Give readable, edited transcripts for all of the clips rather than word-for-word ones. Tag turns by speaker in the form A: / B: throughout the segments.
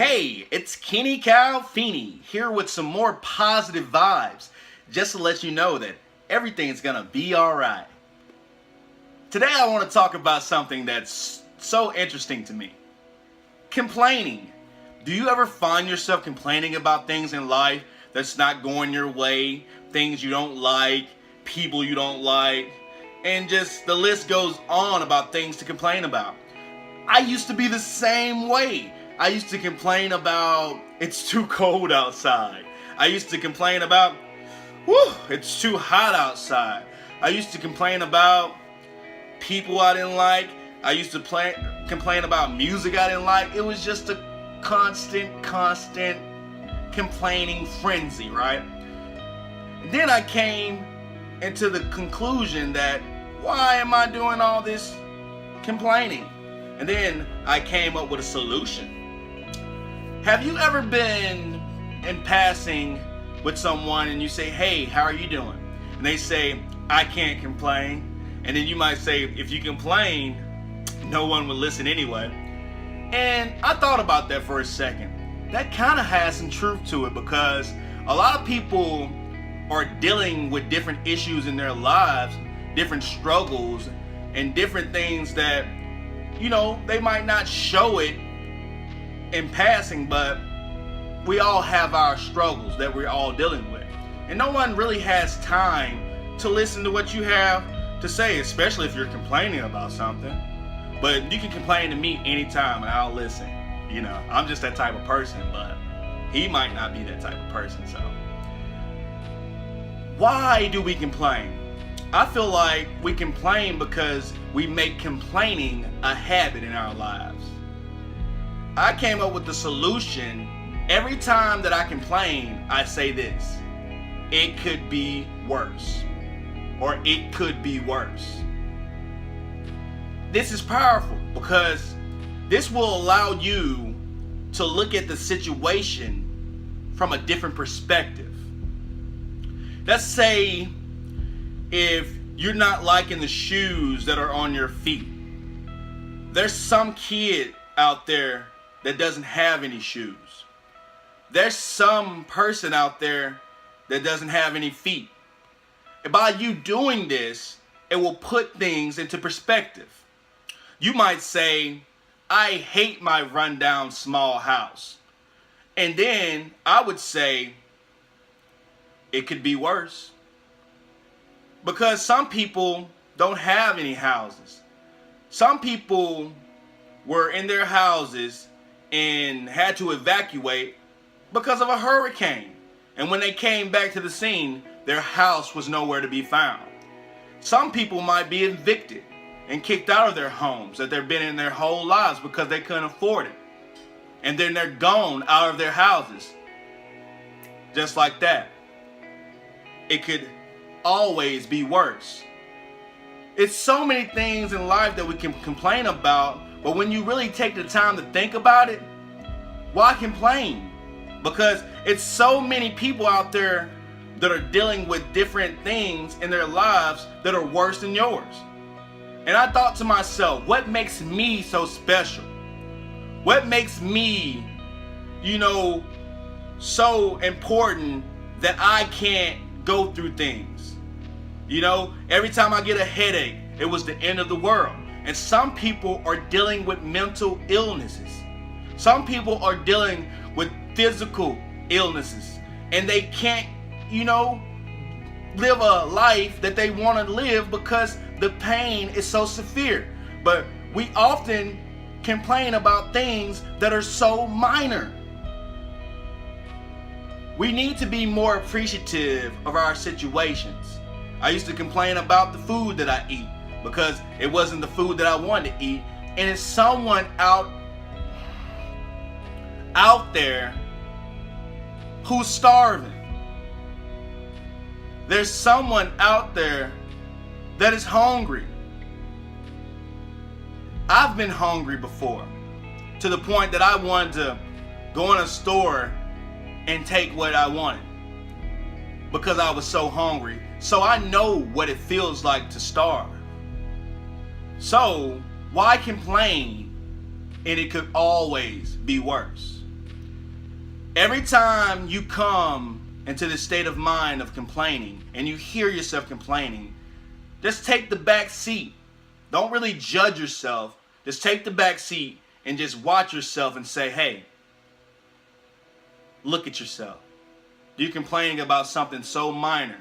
A: Hey, it's Kenny Cow Feeney here with some more positive vibes, just to let you know that everything's gonna be alright. Today I want to talk about something that's so interesting to me. Complaining. Do you ever find yourself complaining about things in life that's not going your way, things you don't like, people you don't like, and just the list goes on about things to complain about? I used to be the same way. I used to complain about it's too cold outside. I used to complain about, it's too hot outside. I used to complain about people I didn't like. I used to complain about music I didn't like. It was just a constant complaining frenzy, right? Then I came into the conclusion that why am I doing all this complaining? And then I came up with a solution. Have you ever been in passing with someone and you say, hey, how are you doing? And they say, I can't complain. And then you might say, if you complain, no one will listen anyway. And I thought about that for a second. That kind of has some truth to it, because a lot of people are dealing with different issues in their lives, different struggles, and different things that, they might not show it in passing, but we all have our struggles that we're all dealing with. And no one really has time to listen to what you have to say, especially if you're complaining about something. But you can complain to me anytime and I'll listen. I'm just that type of person, but he might not be that type of person. So why do we complain? I feel like we complain because we make complaining a habit in our lives. I came up with the solution. Every time that I complain, I say this: it could be worse, or it could be worse. This is powerful because this will allow you to look at the situation from a different perspective. Let's say if you're not liking the shoes that are on your feet. There's some kid out there that doesn't have any shoes. There's some person out there that doesn't have any feet. And by you doing this, it will put things into perspective. You might say, I hate my rundown small house. And then I would say, it could be worse. Because some people don't have any houses. Some people were in their houses and had to evacuate because of a hurricane. And when they came back to the scene, their house was nowhere to be found. Some people might be evicted and kicked out of their homes that they've been in their whole lives because they couldn't afford it. And then they're gone out of their houses. Just like that. It could always be worse. It's so many things in life that we can complain about, but when you really take the time to think about it, why complain? Because it's so many people out there that are dealing with different things in their lives that are worse than yours. And I thought to myself, what makes me so special? What makes me, so important that I can't go through things? Every time I get a headache, it was the end of the world. And some people are dealing with mental illnesses. Some people are dealing with physical illnesses. And they can't, live a life that they want to live because the pain is so severe. But we often complain about things that are so minor. We need to be more appreciative of our situations. I used to complain about the food that I eat because it wasn't the food that I wanted to eat. And it's someone out there who's starving. There's someone out there that is hungry. I've been hungry before, to the point that I wanted to go in a store and take what I wanted because I was so hungry. So I know what it feels like to starve. So why complain? And it could always be worse. Every time you come into this state of mind of complaining and you hear yourself complaining, just take the back seat. Don't really judge yourself. Just take the back seat and just watch yourself and say, hey, look at yourself. You're complaining about something so minor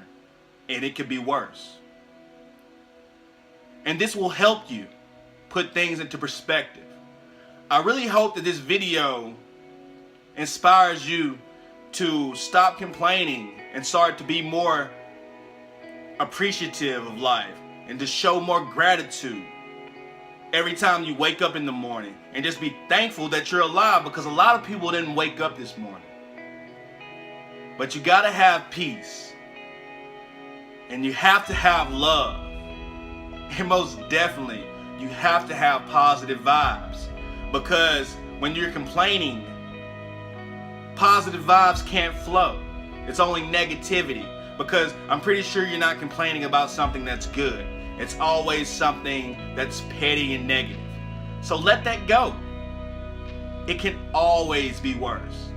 A: and it could be worse. And this will help you put things into perspective. I really hope that this video inspires you to stop complaining and start to be more appreciative of life and to show more gratitude every time you wake up in the morning, and just be thankful that you're alive, because a lot of people didn't wake up this morning. But you gotta have peace, and you have to have love, and most definitely you have to have positive vibes, because when you're complaining, positive vibes can't flow. It's only negativity, because I'm pretty sure you're not complaining about something that's good. It's always something that's petty and negative. So let that go. It can always be worse.